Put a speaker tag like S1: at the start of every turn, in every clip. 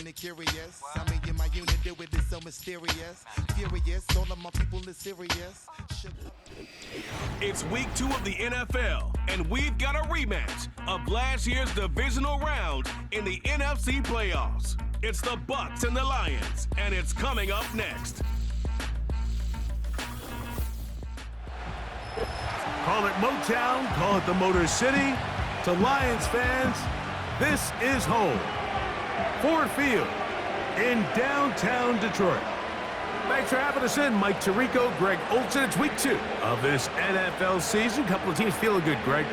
S1: it curious. I mean, in my unit do it is so mysterious. Furious, all of my people is serious.
S2: It's week 2 of the NFL, and we've got a rematch of last year's divisional round in the NFC playoffs. It's the Bucs and the Lions, and it's coming up next.
S3: Call it Motown, call it the Motor City. To Lions fans, this is home. Ford Field in downtown Detroit. Thanks for having us in. Mike Tirico, Greg Olsen. It's week 2 of this NFL season. Couple of teams feeling good, Greg.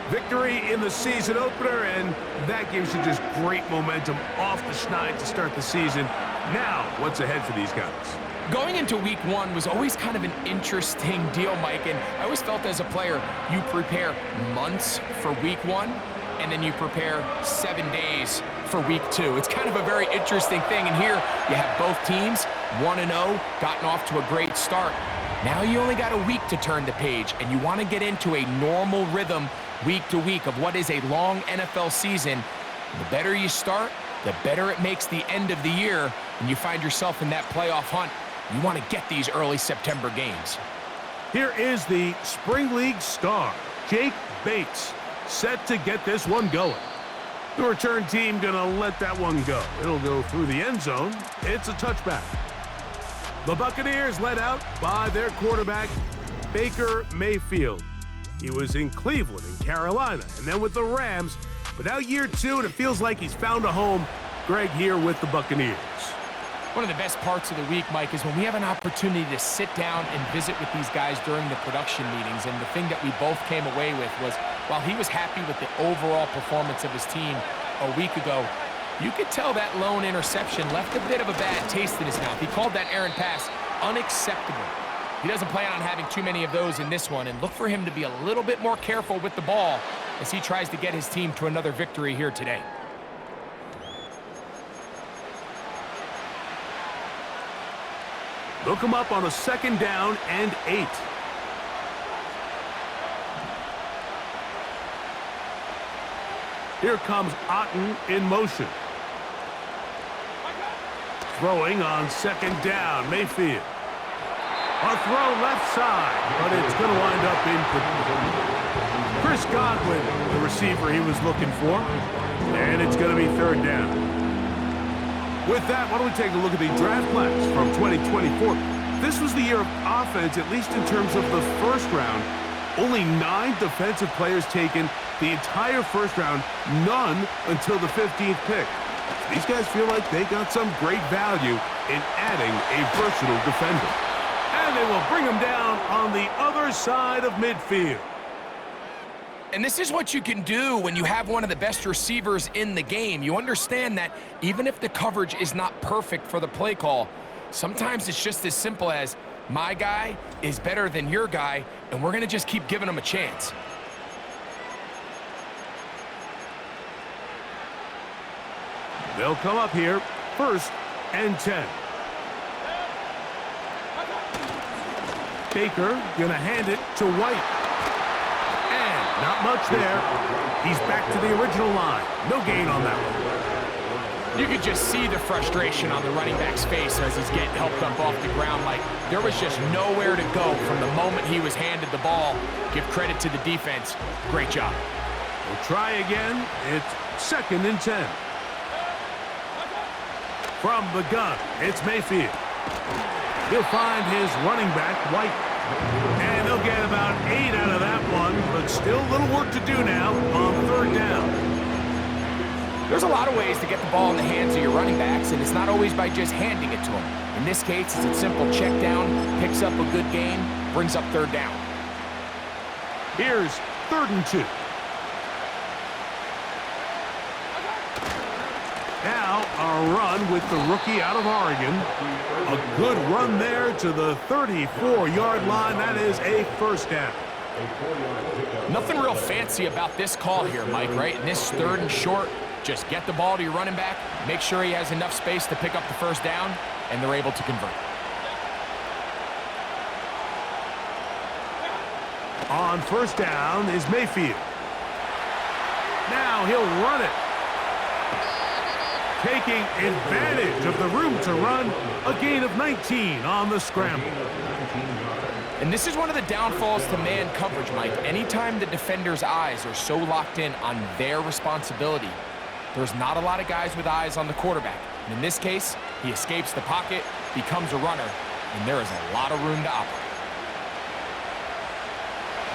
S3: Victory in the season opener, and that gives you just great momentum off the schneid to start the season. Now, what's ahead for these guys?
S4: Going into week 1 was always kind of an interesting deal, Mike, and I always felt as a player, you prepare months for week 1, and then you prepare 7 days for week 2. It's kind of a very interesting thing, and here you have both teams 1-0, gotten off to a great start. Now you only got a week to turn the page, and you want to get into a normal rhythm week to week of what is a long NFL season. The better you start, the better it makes the end of the year, and you find yourself in that playoff hunt. You want to get these early September games.
S3: Here is the Spring League star, Jake Bates, set to get this one going. The return team gonna let that one go. It'll go through the end zone. It's a touchback. The Buccaneers led out by their quarterback, Baker Mayfield. He was in Cleveland and Carolina, and then with the Rams, but now year 2, and it feels like he's found a home. Greg here with the Buccaneers.
S4: One of the best parts of the week, Mike, is when we have an opportunity to sit down and visit with these guys during the production meetings. And the thing that we both came away with was, while he was happy with the overall performance of his team a week ago, you could tell that lone interception left a bit of a bad taste in his mouth. He called that errant pass unacceptable. He doesn't plan on having too many of those in this one, and look for him to be a little bit more careful with the ball as he tries to get his team to another victory here today.
S3: They'll come up on a 2nd down and 8. Here comes Otten in motion. Throwing on 2nd down, Mayfield. A throw left side, but it's going to wind up incomplete. Chris Godwin, the receiver he was looking for, and it's going to be 3rd down. With that, why don't we take a look at the draft class from 2024. This was the year of offense, at least in terms of the first round. Only 9 defensive players taken the entire first round, none until the 15th pick. These guys feel like they got some great value in adding a versatile defender. And they will bring him down on the other side of midfield.
S4: And this is what you can do when you have one of the best receivers in the game. You understand that even if the coverage is not perfect for the play call, sometimes it's just as simple as, my guy is better than your guy, and we're going to just keep giving him a chance.
S3: They'll come up here, 1st and 10. Baker going to hand it to White. Not much there. He's back to the original line. No gain on that one.
S4: You could just see the frustration on the running back's face as he's getting helped up off the ground. Like, there was just nowhere to go from the moment he was handed the ball. Give credit to the defense. Great job.
S3: We'll try again. It's 2nd and 10. From the gun, it's Mayfield. He'll find his running back, White. And they'll get about 8 out of that one, but still a little work to do now on 3rd down.
S4: There's a lot of ways to get the ball in the hands of your running backs, and it's not always by just handing it to them. In this case, it's a simple check down, picks up a good gain, brings up 3rd down.
S3: Here's 3rd and 2. Now a run with the rookie out of Oregon. A good run there to the 34-yard line. That is a 1st down.
S4: Nothing real fancy about this call here, Mike, right? In this 3rd and short, just get the ball to your running back, make sure he has enough space to pick up the 1st down, and they're able to convert.
S3: On 1st down is Mayfield. Now he'll run it. taking advantage of the room to run. A gain of 19 on the scramble.
S4: And this is one of the downfalls to man coverage, Mike. Anytime the defender's eyes are so locked in on their responsibility, there's not a lot of guys with eyes on the quarterback. And in this case, he escapes the pocket, becomes a runner, and there is a lot of room to operate.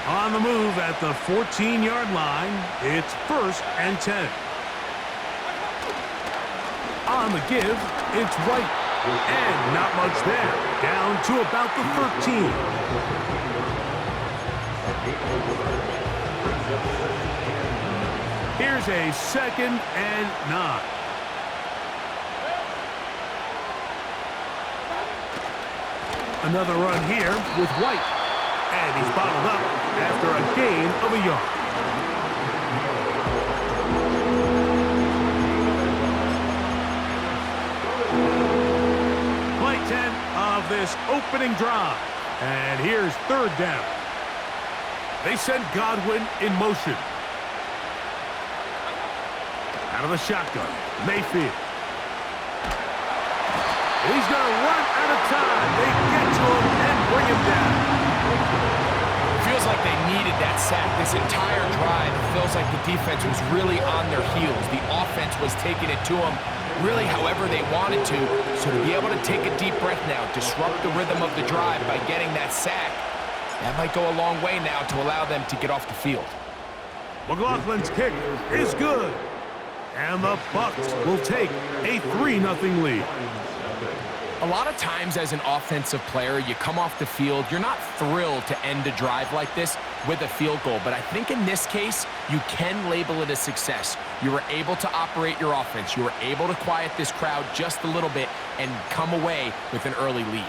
S3: On the move at the 14-yard line, it's 1st and 10. On the give, it's White. And not much there. Down to about the 13. Here's a 2nd and 9. Another run here with White. And he's bottled up after a gain of a yard. Play 10 of this opening drive. And here's 3rd down. They send Godwin in motion. Out of the shotgun, Mayfield. He's going to run out of time. They get to him and bring him down.
S4: Feels like they needed that sack. This entire drive, it feels like the defense was really on their heels. The offense was taking it to them really however they wanted to. So to be able to take a deep breath now, disrupt the rhythm of the drive by getting that sack, that might go a long way now to allow them to get off the field.
S3: McLaughlin's kick is good. And the Bucs will take a 3-0 lead.
S4: A lot of times as an offensive player, you come off the field, you're not thrilled to end a drive like this with a field goal. But I think in this case, you can label it a success. You were able to operate your offense. You were able to quiet this crowd just a little bit and come away with an early lead.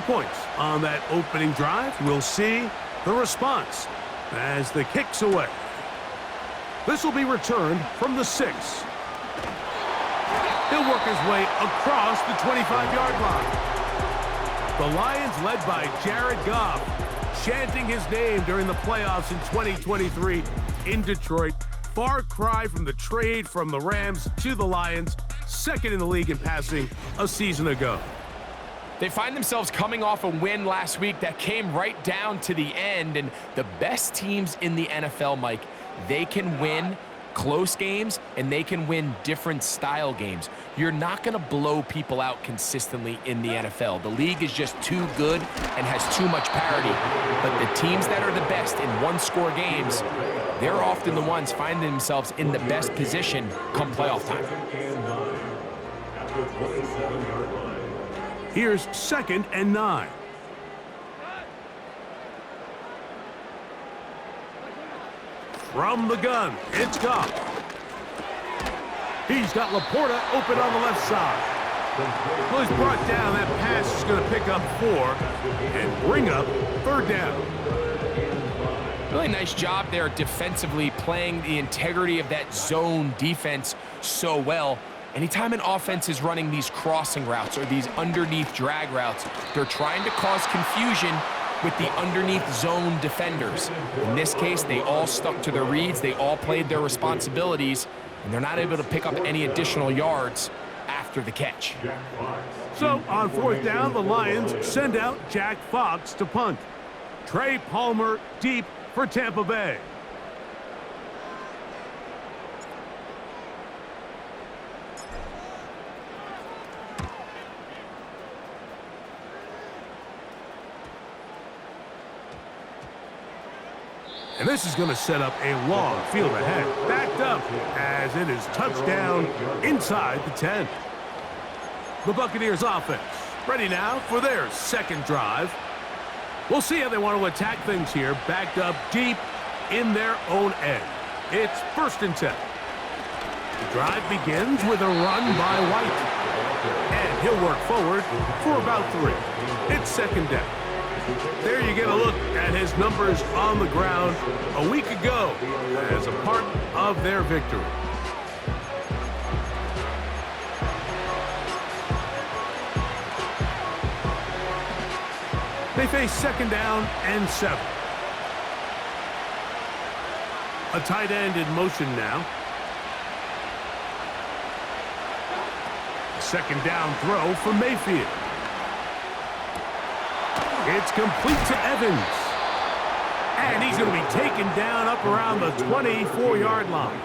S3: Points on that opening drive. We'll see the response as the kick's away. This will be returned from the 6. He'll work his way across the 25-yard line. The Lions, led by Jared Goff, chanting his name during the playoffs in 2023 in Detroit. Far cry from the trade from the Rams to the Lions, 2nd in the league in passing a season ago.
S4: They find themselves coming off a win last week that came right down to the end, and the best teams in the NFL, Mike, they can win close games and they can win different style games. You're not going to blow people out consistently in the NFL. The league is just too good and has too much parity. But the teams that are the best in one-score games, they're often the ones finding themselves in the best position come playoff time.
S3: Here's 2nd and 9. From the gun, it's Goff. He's got Laporta open on the left side. Well, he's brought down. That pass is going to pick up 4 and bring up 3rd down.
S4: Really nice job there defensively, playing the integrity of that zone defense so well. Anytime an offense is running these crossing routes or these underneath drag routes, they're trying to cause confusion with the underneath zone defenders. In this case, they all stuck to their reads, they all played their responsibilities, and they're not able to pick up any additional yards after the catch.
S3: So on 4th down, the Lions send out Jack Fox to punt. Trey Palmer deep for Tampa Bay. And this is going to set up a long field ahead. Backed up as it is touchdown inside the 10. The Buccaneers offense ready now for their 2nd drive. We'll see how they want to attack things here. Backed up deep in their own end. It's 1st and 10. The drive begins with a run by White. And he'll work forward for about 3. It's 2nd down. There you get a look at his numbers on the ground a week ago as a part of their victory. They face second down and 7. A tight end in motion now. Second down throw for Mayfield. It's complete to Evans. And he's going to be taken down up around the 24-yard line.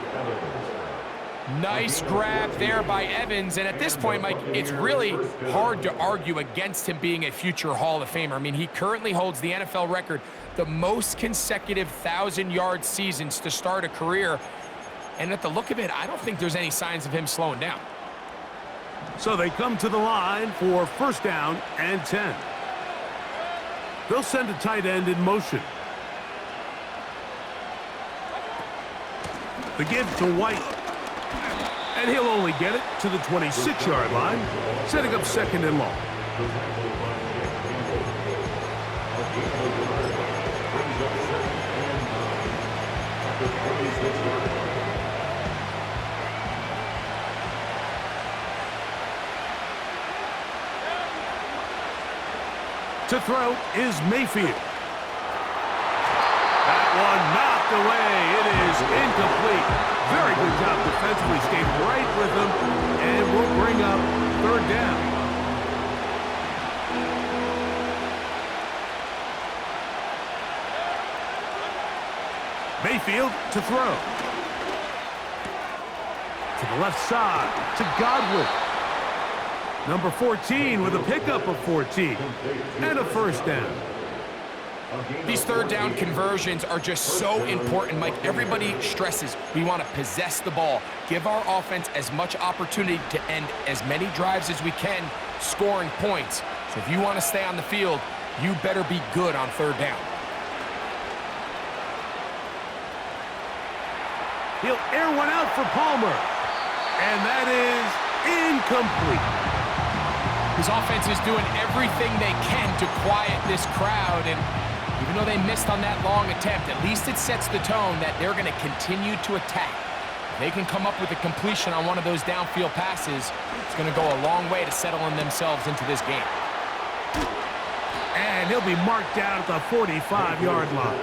S4: Nice grab there by Evans, and at this point, Mike, it's really hard to argue against him being a future Hall of Famer. I mean, he currently holds the NFL record, the most consecutive 1,000-yard seasons to start a career, and at the look of it, I don't think there's any signs of him slowing down.
S3: So they come to the line for first down and 10. They'll send a tight end in motion. The give to White. And he'll only get it to the 26-yard line, setting up second and long. To throw is Mayfield. That one knocked away. It is incomplete. Very good job defensively. Stayed right with him, and will bring up third down. Mayfield to throw. To the left side, to Godwin. Number 14 with a pickup of 14. And a first down.
S4: These third down conversions are just so important, Mike. Everybody stresses we want to possess the ball, give our offense as much opportunity to end as many drives as we can, scoring points. So if you want to stay on the field, you better be good on third down.
S3: He'll air one out for Palmer. And that is incomplete.
S4: His offense is doing everything they can to quiet this crowd, and even though they missed on that long attempt, at least it sets the tone that they're going to continue to attack. If they can come up with a completion on one of those downfield passes, it's going to go a long way to settling themselves into this game.
S3: And he'll be marked down at the 45-yard line.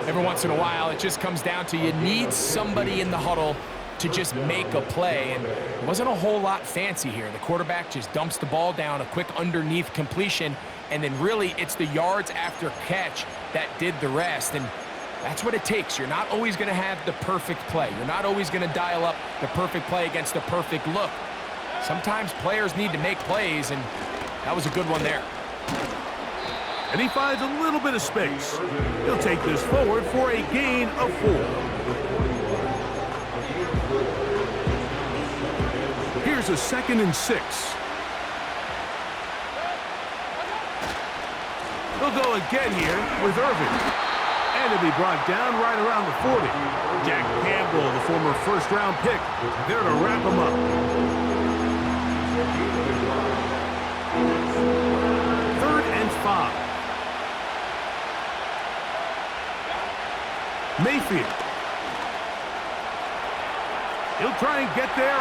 S4: Every once in a while, it just comes down to you need somebody in the huddle to just make a play, and it wasn't a whole lot fancy here. The quarterback just dumps the ball down, a quick underneath completion, and then really it's the yards after catch that did the rest, and that's what it takes. You're not always going to have the perfect play. You're not always going to dial up the perfect play against the perfect look. Sometimes players need to make plays, and that was a good one there.
S3: And he finds a little bit of space. He'll take this forward for a gain of 4. Here's a 2nd and 6. They'll go again here with Irvin. And he'll be brought down right around the 40. Jack Campbell, the former first-round pick, there to wrap him up. 3rd and 5. Mayfield. He'll try and get there